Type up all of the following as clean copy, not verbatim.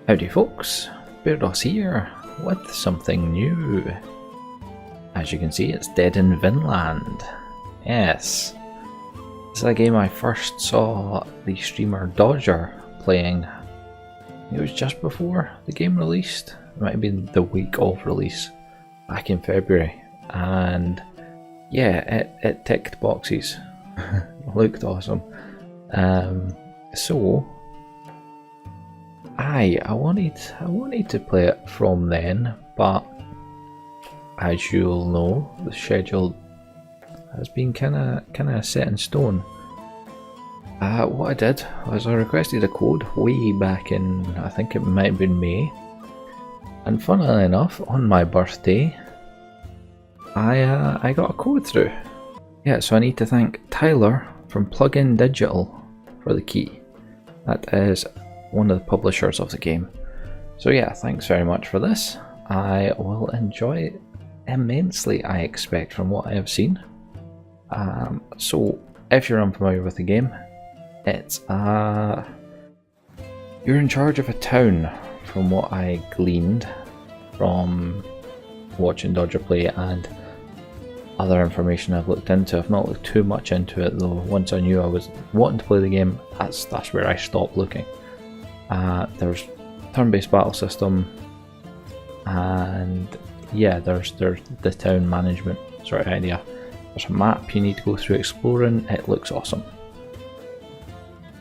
Howdy folks, Bairdos here with something new. As you can see, it's Dead in Vinland. Yes, this is a game I first saw the streamer Dodger playing. It was just before the game released. It might have been the week of release, back in February. And yeah, it ticked boxes. Looked awesome. So I wanted to play it from then, but as you'll know, the schedule has been kinda set in stone. What I did was I requested a code way back in, I think it might have been May, and funnily enough, on my birthday, I got a code through. Yeah, so I need to thank Tyler from Plugin Digital for the key. That is one of the publishers of the game. So yeah, thanks very much for this. I will enjoy it immensely, I expect, from what I have seen. So if you're unfamiliar with the game, it's you're in charge of a town, from what I gleaned from watching Dodger play and other information I've looked into. I've not looked too much into it though. Once I knew I was wanting to play the game, that's where I stopped looking. There's turn-based battle system, and yeah, there's the town management sort of idea. There's a map you need to go through exploring. It looks awesome.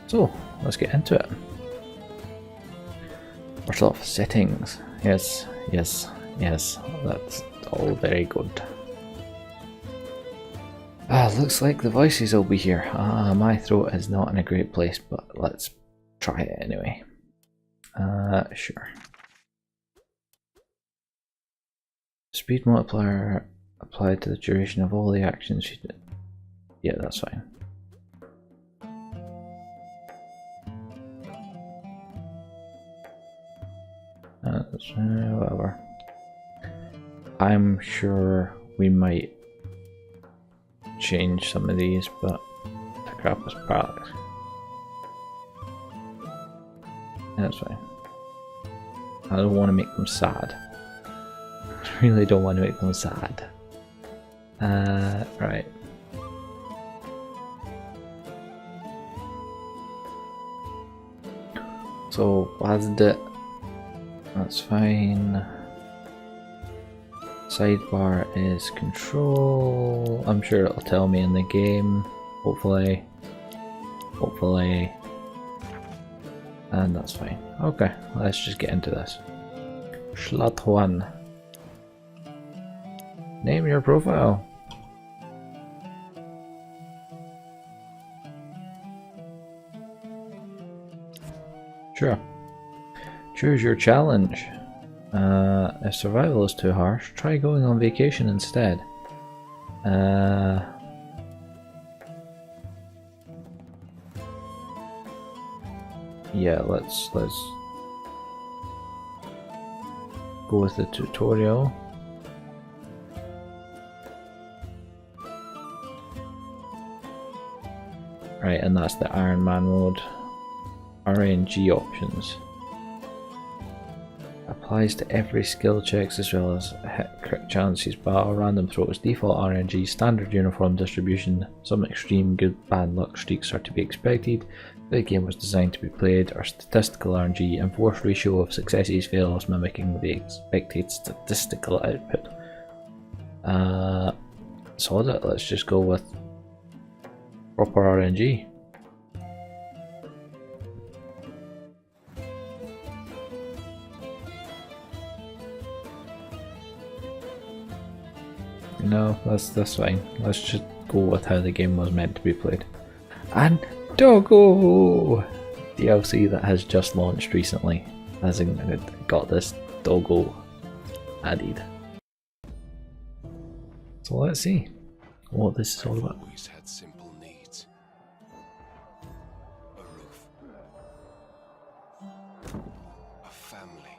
So let's get into it. First off, settings. Yes, that's all very good. Looks like the voices will be here. My throat is not in a great place, but let's try it anyway. Sure. Speed multiplier applied to the duration of all the actions you did. Yeah, that's fine. Whatever. I'm sure we might change some of these, but the crap is parallax. That's fine. I don't want to make them sad. I really don't want to make them sad. Right. So, WASD it. That's fine. Sidebar is control. I'm sure it'll tell me in the game. Hopefully. And that's fine. Okay, let's just get into this. Slot 1. Name your profile. Sure. Choose your challenge. If survival is too harsh, try going on vacation instead. Yeah, let's go with the tutorial. Right, and that's the Iron Man mode. RNG options. Applies to every skill checks as well as hit, crit chances, battle, random throws, default RNG, standard uniform distribution. Some extreme good bad luck streaks are to be expected. The game was designed to be played, or statistical RNG, enforced ratio of successes fails mimicking the expected statistical output. Sod it, let's just go with proper RNG. No, that's fine. Let's just go with how the game was meant to be played. And Doggo! DLC that has just launched recently has got this Doggo added. So let's see what this is all about. Always had simple needs. A roof. A family.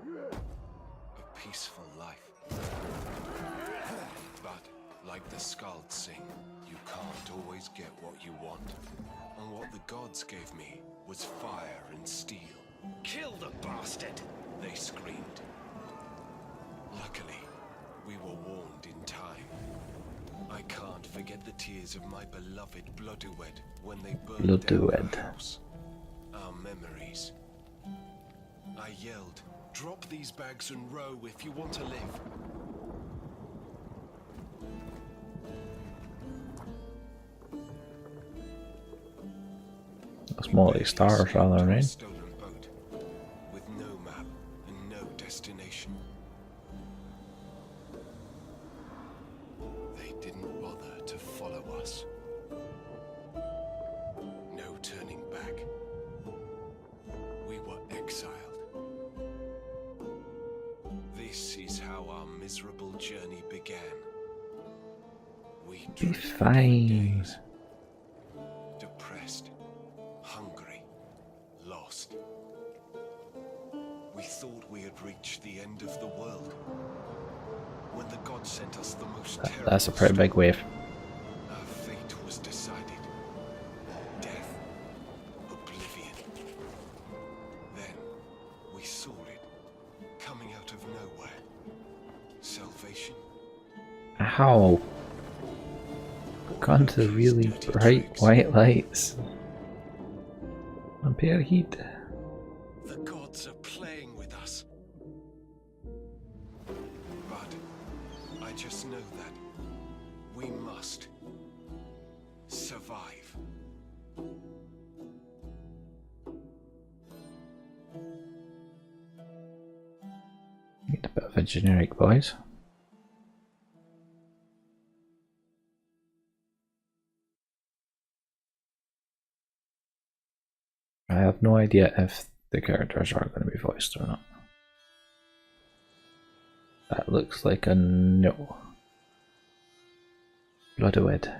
A peaceful life. But, like the skalds sing, you can't always get what you want. And what the gods gave me was fire and steel. Kill the bastard! They screamed. Luckily, we were warned in time. I can't forget the tears of my beloved Bloodwed when they burned down our house. Our memories. I yelled, drop these bags and row if you want to live. That's more like stars rather than rain. Stolen boat with no map and no destination. They didn't bother to follow us. No turning back. We were exiled. This is how our miserable journey began. We Be drifted for fine. days, depressed, hungry, lost. We thought we had reached the end of the world when the gods sent us the most terrible That's a pretty big storm. wave. Our fate was decided. Death, oblivion. Then we saw it coming out of nowhere. Salvation. How? Gone to the really bright white lights. Ampere heat. The gods are playing with us. But I just know that we must survive. Need a bit of a generic voice. I have no idea if the characters are going to be voiced or not. That looks like a no. Bloodwed,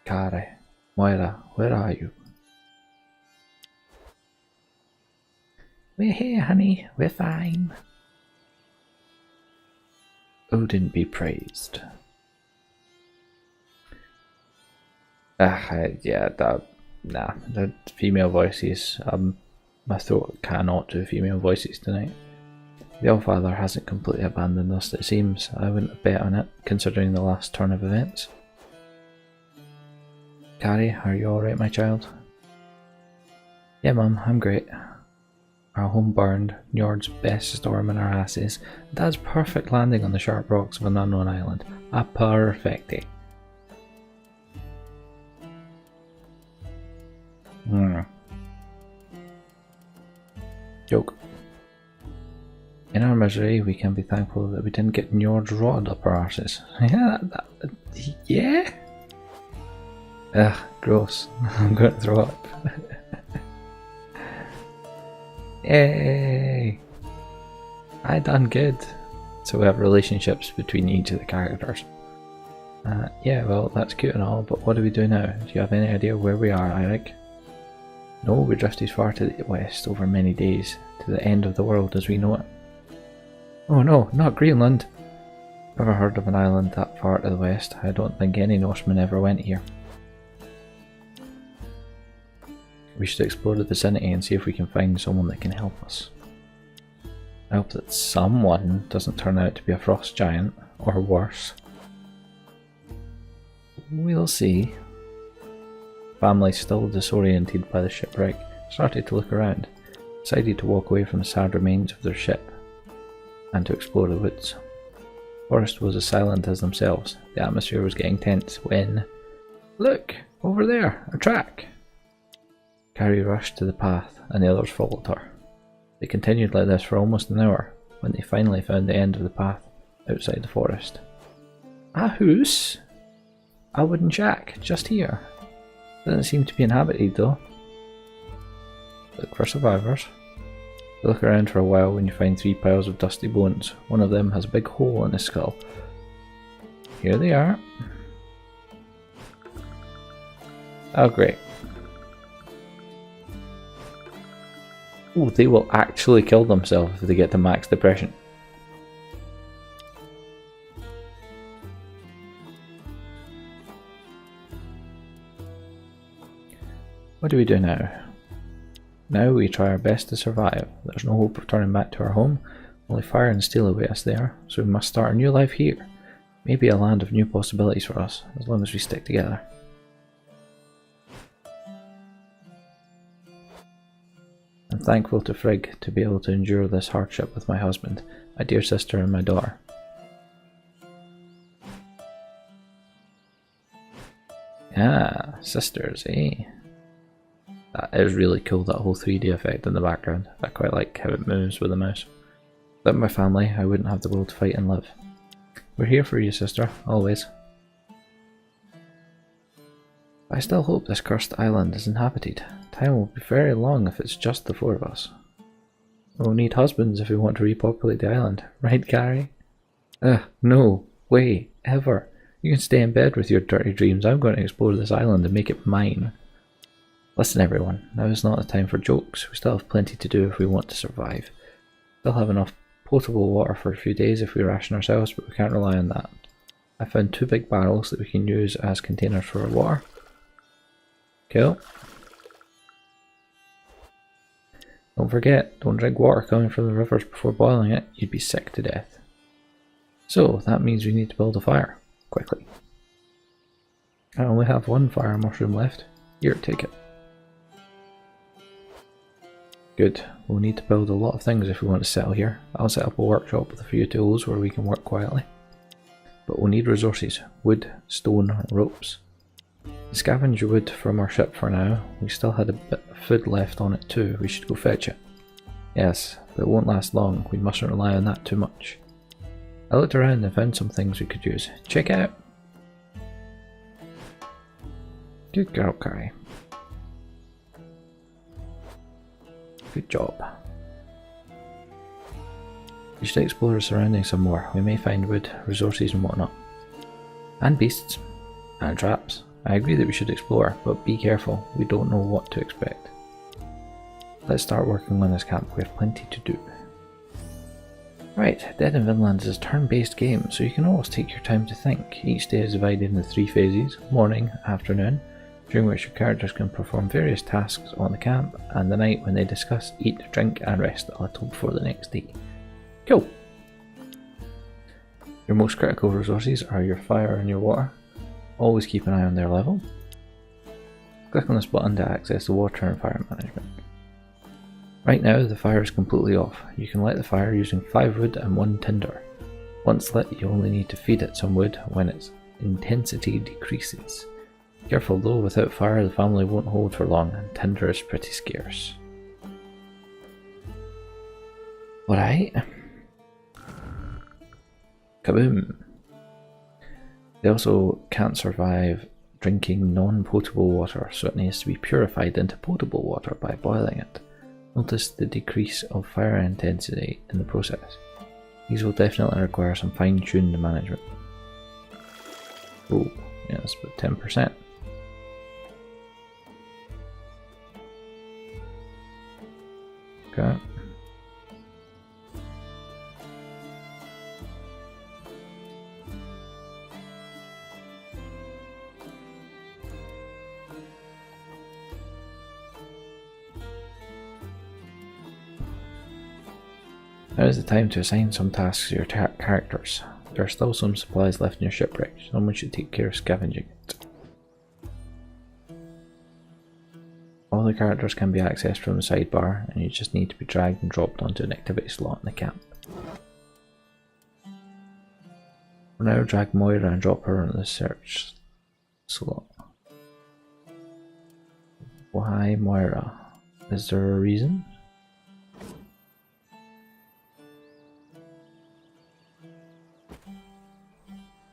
Kari, Moira, where are you? We're here, honey. We're fine. Odin be praised. Yeah, nah, the female voices, my throat cannot do female voices tonight. The Allfather hasn't completely abandoned us, it seems. I wouldn't bet on it, considering the last turn of events. Carrie, are you alright, my child? Yeah, Mum, I'm great. Our home burned, Njord's best storm in our asses. Dad's perfect landing on the sharp rocks of an unknown island. A perfectie. Joke. In our misery, we can be thankful that we didn't get Njord's rod up our arses. Yeah? Ugh, gross. I'm going to throw up. Yay! I done good. So we have relationships between each of the characters. Yeah, well, that's cute and all, but what do we do now? Do you have any idea where we are, Eirik? No, we drifted far to the west over many days, to the end of the world as we know it. Oh no, not Greenland! Ever heard of an island that far to the west? I don't think any Norseman ever went here. We should explore the vicinity and see if we can find someone that can help us. I hope that someone doesn't turn out to be a frost giant, or worse. We'll see. Family, still disoriented by the shipwreck, started to look around, decided to walk away from the sad remains of their ship, and to explore the woods. Forest was as silent as themselves. The atmosphere was getting tense when... Look! Over there! A track! Carrie rushed to the path, and the others followed her. They continued like this for almost an hour, when they finally found the end of the path, outside the forest. A house? A wooden shack, just here. Doesn't seem to be inhabited though. Look for survivors. You look around for a while when you find 3 piles of dusty bones. One of them has a big hole in the skull. Here they are. Oh great. Oh, they will actually kill themselves if they get to max depression. What do we do now? Now we try our best to survive. There's no hope of turning back to our home. Only fire and steel await us there, so we must start a new life here. Maybe a land of new possibilities for us, as long as we stick together. I'm thankful to Frigg to be able to endure this hardship with my husband, my dear sister and my daughter. Ah, sisters, eh? That is really cool, that whole 3D effect in the background. I quite like how it moves with the mouse. Without my family, I wouldn't have the will to fight and live. We're here for you, sister, always. I still hope this cursed island is inhabited. Time will be very long if it's just the 4 of us. We'll need husbands if we want to repopulate the island, right, Gary? No way, ever. You can stay in bed with your dirty dreams. I'm going to explore this island and make it mine. Listen everyone, now is not the time for jokes. We still have plenty to do if we want to survive. Still have enough potable water for a few days if we ration ourselves, but we can't rely on that. I found 2 big barrels that we can use as containers for our water. Cool. Don't forget, don't drink water coming from the rivers before boiling it. You'd be sick to death. So, that means we need to build a fire. Quickly. I only have 1 fire mushroom left. Here, take it. Good. We'll need to build a lot of things if we want to settle here. I'll set up a workshop with a few tools where we can work quietly. But we'll need resources. Wood, stone, ropes. Scavenge wood from our ship for now. We still had a bit of food left on it too. We should go fetch it. Yes, but it won't last long. We mustn't rely on that too much. I looked around and found some things we could use. Check it out! Good girl, Carrie. Good job. We should explore the surroundings some more. We may find wood, resources and whatnot. And beasts. And traps. I agree that we should explore, but be careful. We don't know what to expect. Let's start working on this camp. We have plenty to do. Right, Dead in Vinland is a turn-based game, so you can always take your time to think. Each day is divided into 3 phases, morning, afternoon, during which your characters can perform various tasks on the camp, and the night when they discuss, eat, drink and rest a little before the next day. Cool! Your most critical resources are your fire and your water. Always keep an eye on their level. Click on this button to access the water and fire management. Right now the fire is completely off. You can light the fire using 5 wood and 1 tinder. Once lit, you only need to feed it some wood when its intensity decreases. Careful though, without fire the family won't hold for long and tinder is pretty scarce. Alright. Kaboom! They also can't survive drinking non-potable water, so it needs to be purified into potable water by boiling it. Notice the decrease of fire intensity in the process. These will definitely require some fine-tuned management. Oh, yeah, that's about 10%. Okay. Now is the time to assign some tasks to your characters. There are still some supplies left in your shipwreck. Someone should take care of scavenging it. All the characters can be accessed from the sidebar, and you just need to be dragged and dropped onto an activity slot in the camp. For now, drag Moira and drop her onto the search slot. Why Moira? Is there a reason?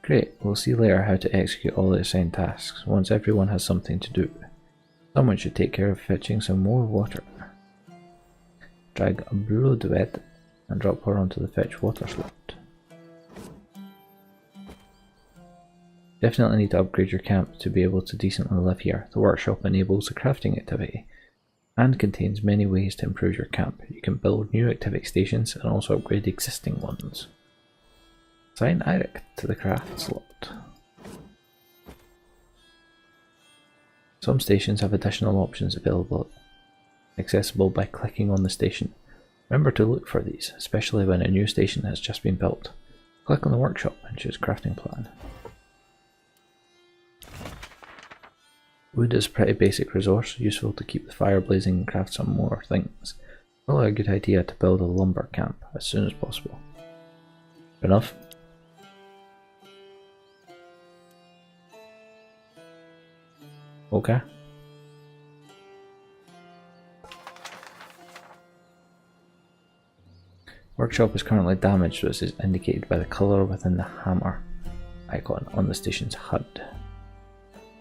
Great, we'll see later how to execute all the assigned tasks, once everyone has something to do. Someone should take care of fetching some more water. Drag Bloodwed and drop her onto the fetch water slot. Definitely need to upgrade your camp to be able to decently live here. The workshop enables the crafting activity and contains many ways to improve your camp. You can build new activity stations and also upgrade existing ones. Assign Eirik to the craft slot. Some stations have additional options available. accessible by clicking on the station. Remember to look for these, especially when a new station has just been built. Click on the workshop and choose crafting plan. Wood is a pretty basic resource, useful to keep the fire blazing and craft some more things. Probably a good idea to build a lumber camp as soon as possible. Fair enough. Okay. Workshop is currently damaged, which is indicated by the colour within the hammer icon on the station's HUD.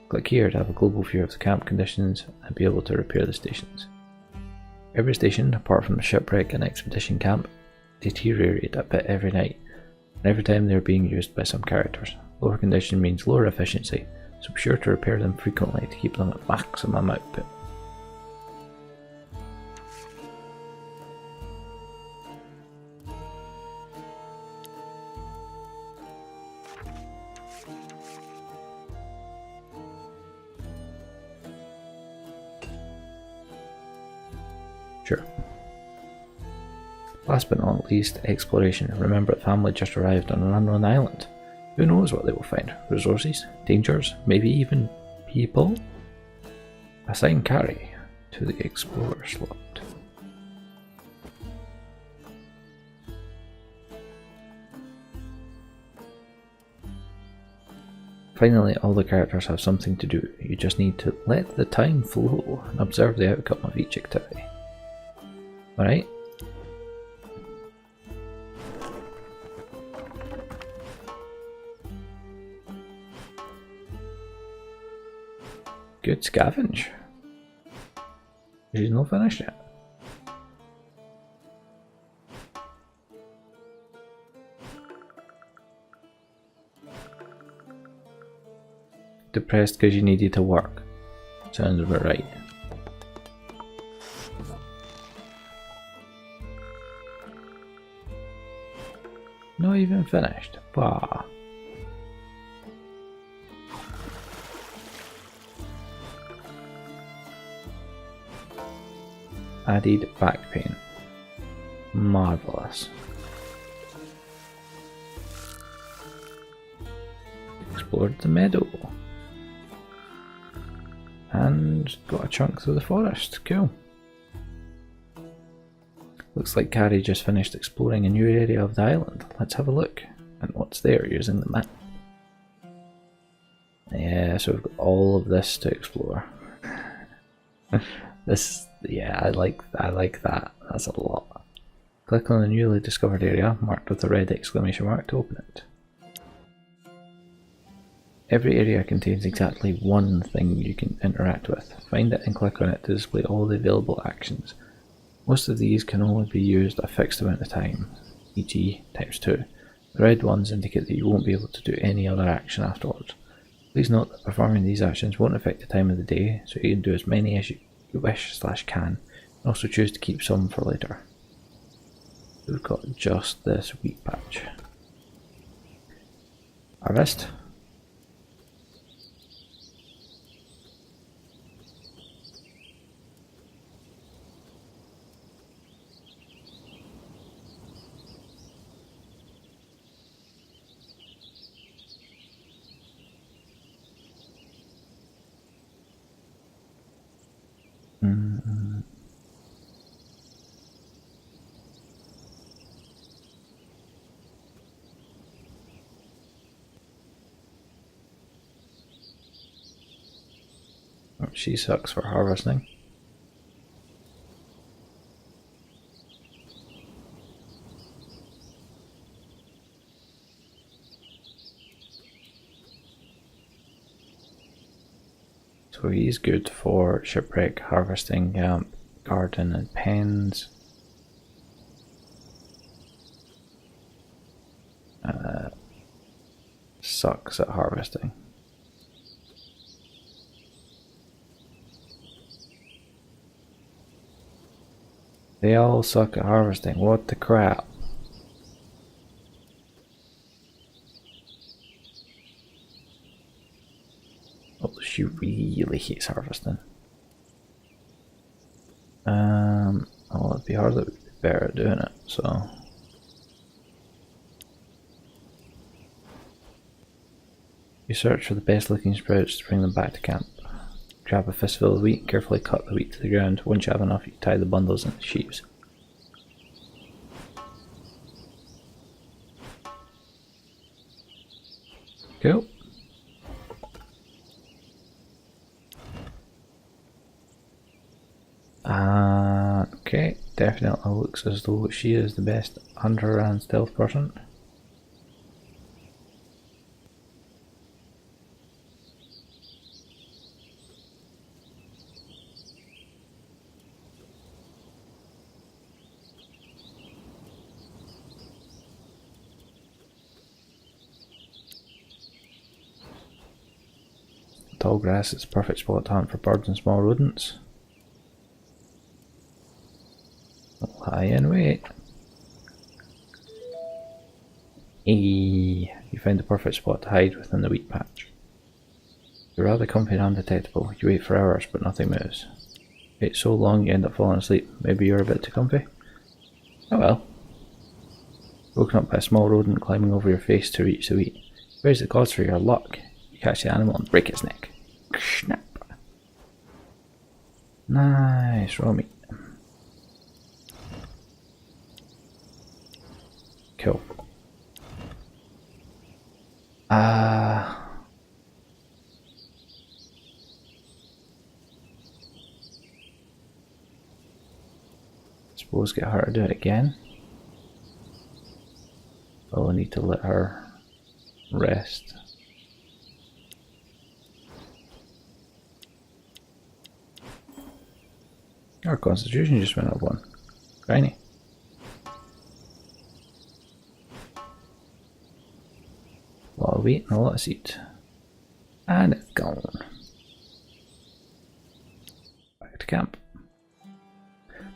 Click here to have a global view of the camp conditions and be able to repair the stations. Every station, apart from the shipwreck and expedition camp, deteriorate a bit every night, and every time they are being used by some characters. Lower condition means lower efficiency, so be sure to repair them frequently to keep them at maximum output. Sure. Last but not least, exploration. Remember, the family just arrived on an unknown island. Who knows what they will find? Resources? Dangers? Maybe even people? Assign Carrie to the explorer slot. Finally, all the characters have something to do. You just need to let the time flow and observe the outcome of each activity. Alright? Good scavenge. She's not finished yet. Depressed because you needed to work. Sounds about right. Not even finished. Bah. Added back pain. Marvellous. Explored the meadow. And got a chunk through the forest. Cool. Looks like Carrie just finished exploring a new area of the island. Let's have a look at what's there using the map. Yeah, so we've got all of this to explore. Yeah, I like that. That's a lot. Click on the newly discovered area, marked with a red exclamation mark, to open it. Every area contains exactly one thing you can interact with. Find it and click on it to display all the available actions. Most of these can only be used a fixed amount of time, e.g. ×2. The red ones indicate that you won't be able to do any other action afterwards. Please note that performing these actions won't affect the time of the day, so you can do as many as you wish/can, and also choose to keep some for later. We've got just this wheat patch. Harvest. She sucks for harvesting. So he's good for shipwreck, harvesting, garden and pens. Sucks at harvesting. They all suck at harvesting. What the crap? Oh, she really hates harvesting. Well, it'd be hard that we'd be better at doing it, so. You search for the best looking sprouts to bring them back to camp. Grab a fistful of wheat and carefully cut the wheat to the ground. Once you have enough, you tie the bundles into sheaves. Cool. Okay, definitely looks as though she is the best hunter and stealth person. Tall grass is a perfect spot to hunt for birds and small rodents. Lie in wait. You found the perfect spot to hide within the wheat patch. You're rather comfy and undetectable. You wait for hours, but nothing moves. Wait so long you end up falling asleep. Maybe you're a bit too comfy? Oh well. Woken up by a small rodent climbing over your face to reach the wheat. Praise the gods for your luck. You catch the animal and break its neck. Snap. Nice, raw meat. Cool. Suppose get her to do it again. But we'll need to let her rest. Our constitution just went up one. Tiny. A lot of wheat and a lot of seed. And it's gone. Back to camp.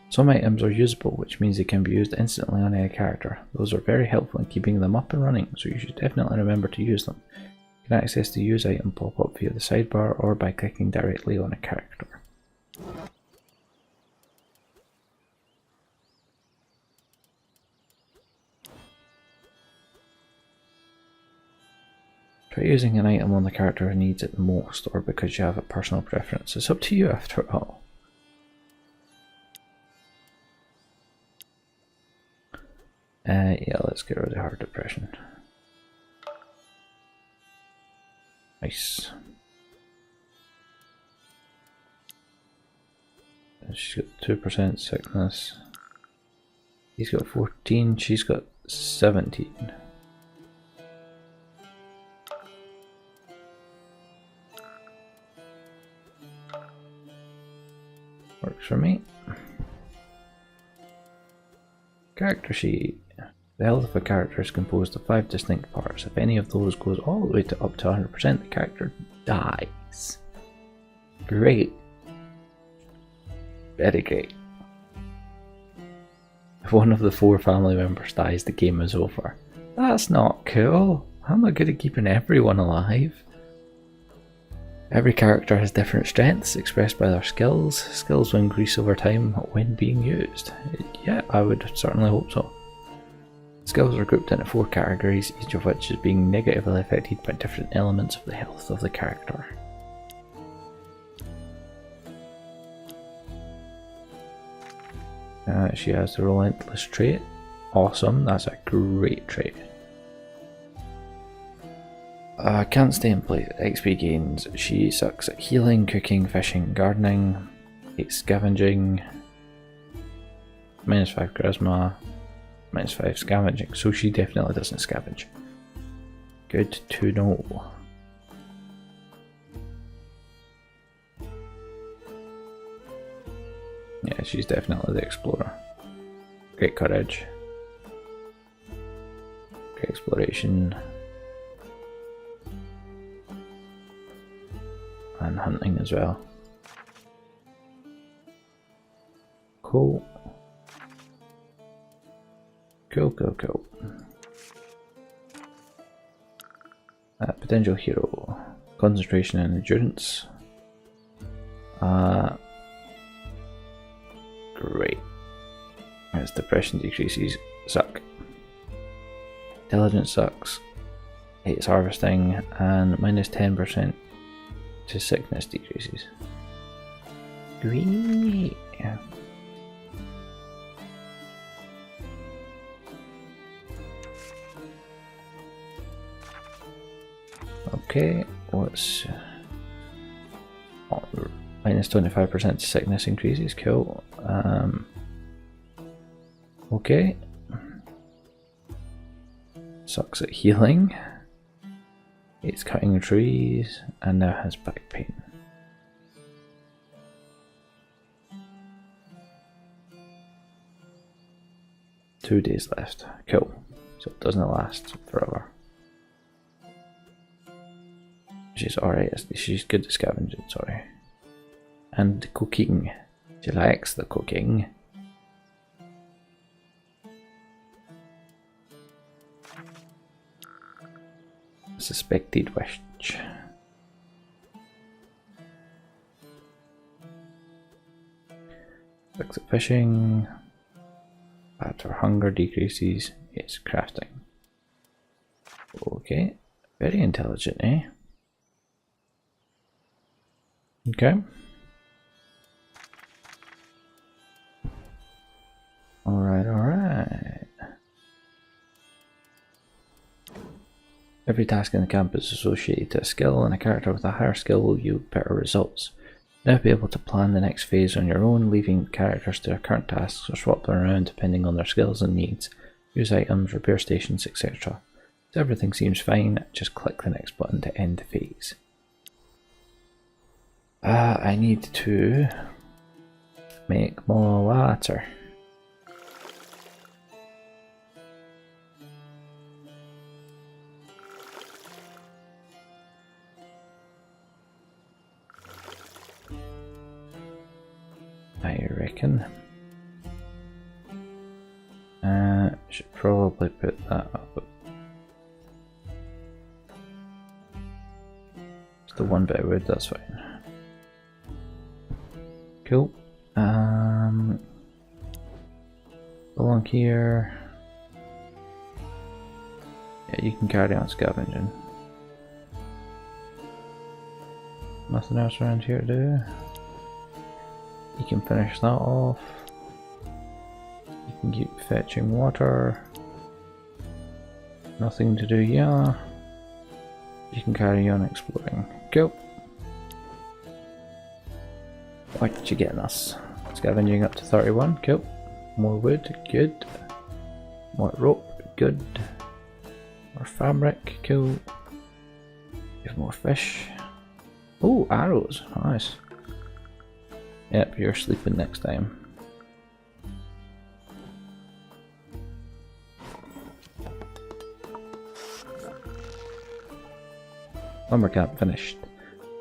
Some items are usable, which means they can be used instantly on any character. Those are very helpful in keeping them up and running, so you should definitely remember to use them. You can access the use item pop-up via the sidebar or by clicking directly on a character. Try using an item on the character who needs it most, or because you have a personal preference. It's up to you after all. Yeah, let's get rid of her depression. Nice. She's got 2% sickness. He's got 14, she's got 17. Works for me. Character sheet. The health of a character is composed of 5 distinct parts. If any of those goes all the way to up to 100%, the character dies. Great. Very great. If one of the 4 family members dies, the game is over. That's not cool. I'm not good at keeping everyone alive. Every character has different strengths expressed by their skills. Skills will increase over time when being used. Yeah, I would certainly hope so. Skills are grouped into 4 categories, each of which is being negatively affected by different elements of the health of the character. She has the relentless trait. Awesome, that's a great trait. Can't stay in place. XP gains. She sucks at healing, cooking, fishing, gardening, hates scavenging. -5 charisma, -5 scavenging. So she definitely doesn't scavenge. Good to know. Yeah, she's definitely the explorer. Great courage. Great exploration. And hunting as well. Cool. Cool. Potential hero. Concentration and endurance. Great. As depression decreases, suck. Intelligence sucks. Hates harvesting, and minus 10% to sickness decreases. Great. Okay, what's minus 25% to sickness increases? Cool. Okay. Sucks at healing. It's cutting trees and now has back pain. Two days left. Cool. So it doesn't last forever. She's alright, she's good at scavenging, sorry. And cooking. She likes the cooking. Suspected witch. Looks at fishing. Bad for hunger decreases. It's crafting. Okay. Very intelligent, eh? Okay. Alright, alright. Every task in the camp is associated to a skill, and a character with a higher skill will yield better results. Now be able to plan the next phase on your own, leaving characters to their current tasks or swap them around depending on their skills and needs. Use items, repair stations, etc. If everything seems fine, just click the next button to end the phase. I need to make more water. I reckon. Should probably put that up. Just the one bit of wood, that's fine. Cool. Along here. Yeah, you can carry on scavenging. Nothing else around here to do. You can finish that off. You can keep fetching water. Nothing to do, yeah. You can carry on exploring. Cool. What you getting us? Scavenging up to 31, cool. More wood, good. More rope, good. More fabric, cool. Give more fish. Oh, arrows, nice. Yep, you're sleeping next time. Lumber camp finished.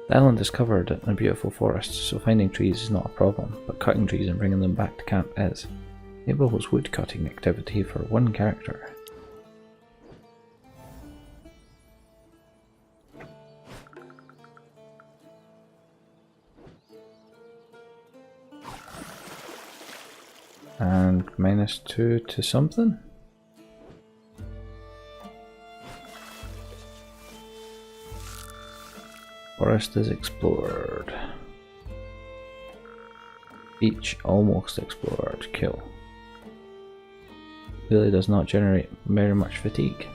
The island is covered in a beautiful forest, so finding trees is not a problem, but cutting trees and bringing them back to camp is. Enables wood cutting activity for one character. And -2 to something? Forest is explored. Beach almost explored. Kill. Really does not generate very much fatigue.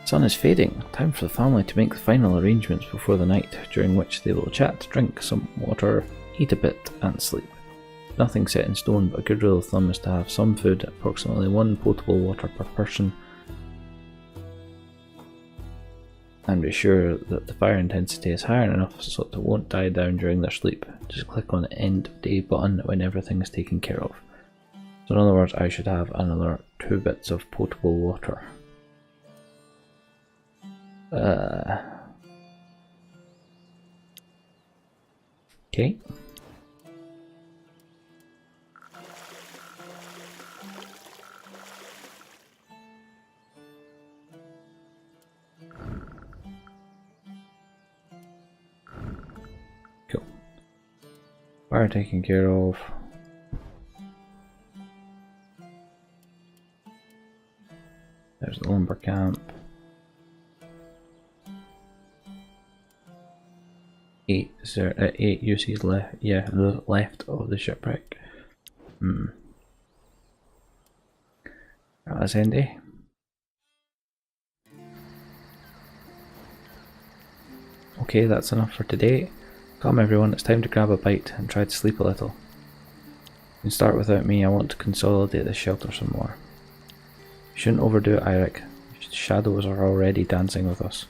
Sun is fading. Time for the family to make the final arrangements before the night, during which they will chat, drink some water, eat a bit, and sleep. Nothing set in stone, but a good rule of thumb is to have some food, approximately 1 potable water per person, and be sure that the fire intensity is high enough so that it won't die down during their sleep. Just click on the end of day button when everything is taken care of. So in other words, I should have another 2 bits of potable water. Okay. Cool. Fire taken care of. There's the lumber camp. 8 uses left. Yeah, the left of the shipwreck. That's handy. Okay, that's enough for today. Come everyone, it's time to grab a bite and try to sleep a little. You can start without me, I want to consolidate the shelter some more. You shouldn't overdo it, Eirik. Shadows are already dancing with us.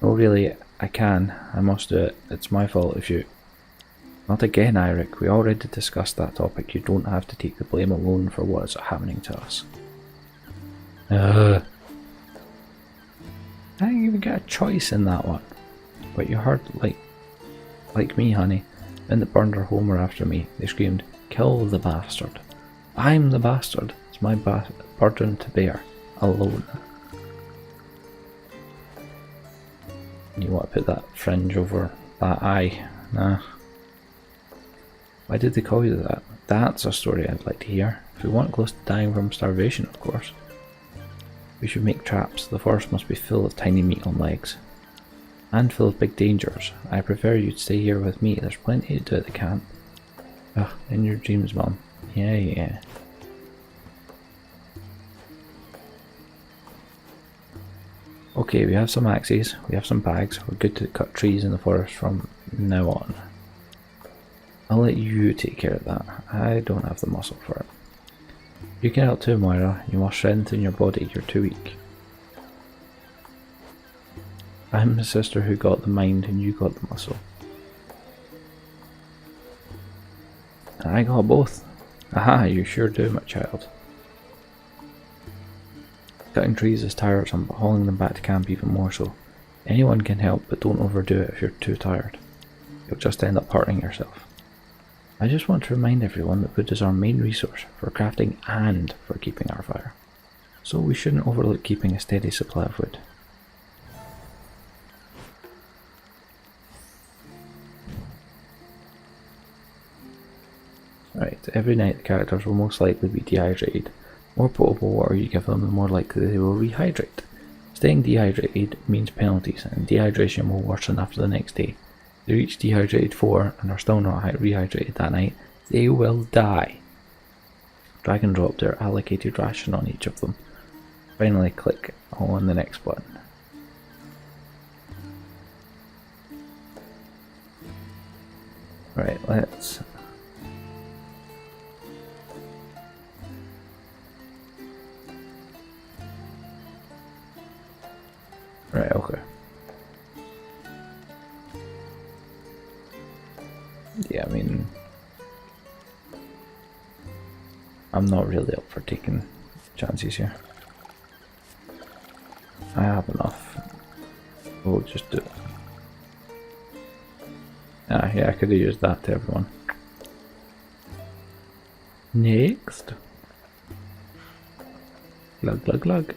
No really, I must do it. It's my fault if you... Not again, Eirik. We already discussed that topic. You don't have to take the blame alone for what is happening to us. I didn't even get a choice in that one. But you heard, like me, honey. Men that burned our home were after me. They screamed, "Kill the bastard." I'm the bastard. It's my burden to bear. Alone. You want to put that fringe over that eye? Nah. Why did they call you that? That's a story I'd like to hear. If we weren't close to dying from starvation, of course. We should make traps. The forest must be full of tiny meat on legs. And full of big dangers. I prefer you to stay here with me. There's plenty to do at the camp. Ugh, in your dreams, Mum. Yeah. Okay, we have some axes, we have some bags, we're good to cut trees in the forest from now on. I'll let you take care of that, I don't have the muscle for it. You can help too, Moira, you must strengthen your body, you're too weak. I'm the sister who got the mind and you got the muscle. And I got both. Aha, you sure do, my child. Cutting trees is tiresome, but hauling them back to camp even more so. Anyone can help, but don't overdo it if you're too tired. You'll just end up hurting yourself. I just want to remind everyone that wood is our main resource for crafting and for keeping our fire. So we shouldn't overlook keeping a steady supply of wood. Right, every night the characters will most likely be dehydrated. More potable water you give them, the more likely they will rehydrate. Staying dehydrated means penalties, and dehydration will worsen after the next day. If they reach dehydrated 4 and are still not rehydrated that night, they will die. Drag and drop their allocated ration on each of them. Finally click on the next button. Right, let's... Right, okay. Yeah, I mean... I'm not really up for taking chances here. I have enough. We'll just do it. Ah, yeah, I could have used that to everyone. Next. Glug, glug, glug.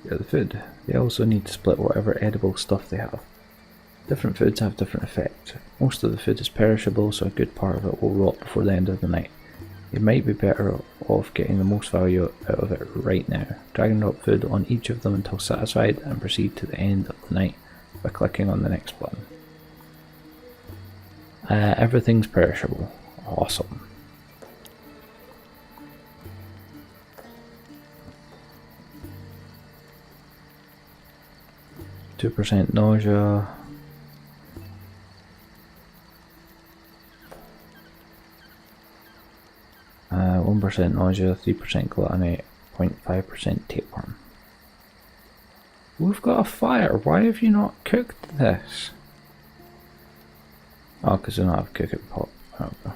Yeah, the food. They also need to split whatever edible stuff they have. Different foods have different effects. Most of the food is perishable, so a good part of it will rot before the end of the night. You might be better off getting the most value out of it right now. Drag and drop food on each of them until satisfied and proceed to the end of the night by clicking on the next button. Everything's perishable. Awesome. %2 nausea. 1% nausea, 3% gluttony, 0.5% tapeworm. We've got a fire. Why have you not cooked this? Oh, because we don't have a cooking pot. Okay.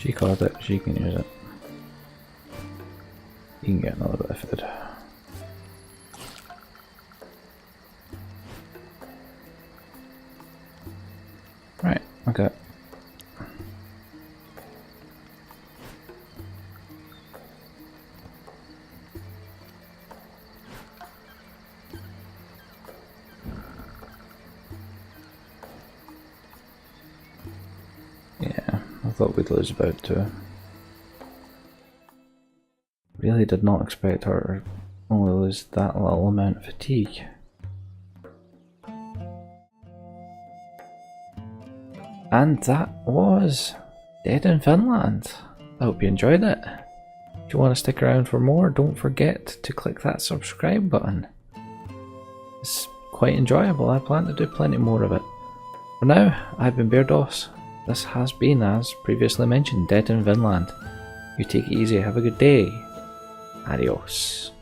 She caught it, she can use it. You can get another bit of food. Right, okay. Yeah, I thought we'd lose about 2. Really did not expect her to only lose that little amount of fatigue. And that was Dead in Vinland. I hope you enjoyed it. If you want to stick around for more, don't forget to click that subscribe button. It's quite enjoyable. I plan to do plenty more of it. For now, I've been Bairdos. This has been, as previously mentioned, Dead in Vinland. You take it easy, have a good day. Adios.